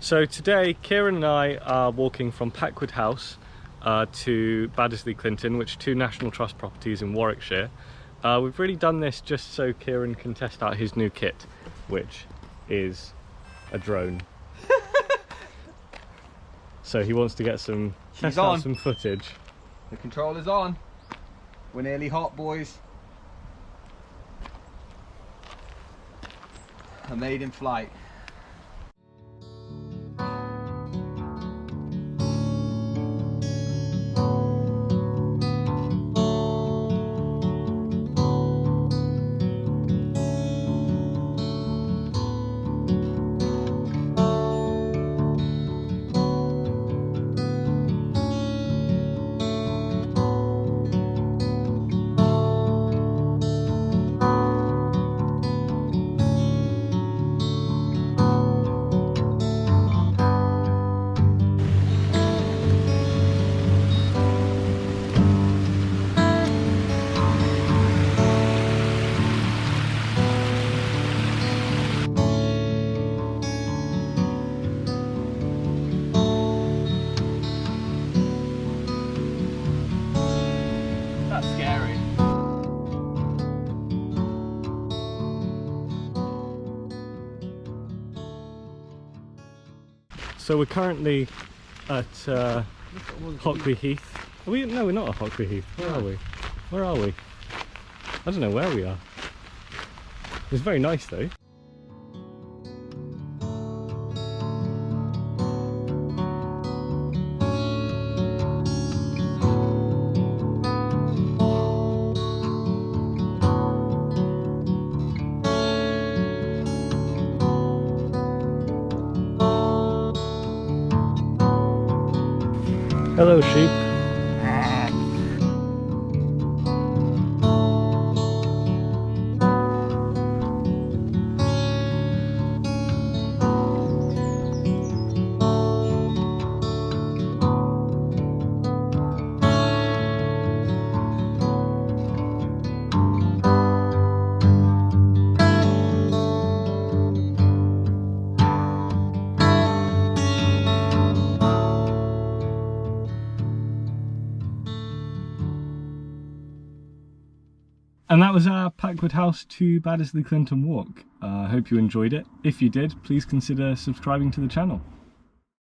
So today, Cieran and I are walking from Packwood House to Baddesley Clinton, which are two National Trust properties in Warwickshire. We've really done this just so Cieran can test out his new kit, which is a drone. So he wants to get some test out some footage. The controller's on. We're nearly hot, boys. A maiden flight. That's scary. So we're currently at Hockley Heath. Are we? No, we're not at Hockley Heath. Where are we? Where are we? I don't know where we are. It's very nice though. Hello, sheep. And that was our Packwood House to Baddesley Clinton walk. I hope you enjoyed it. If you did, please consider subscribing to the channel.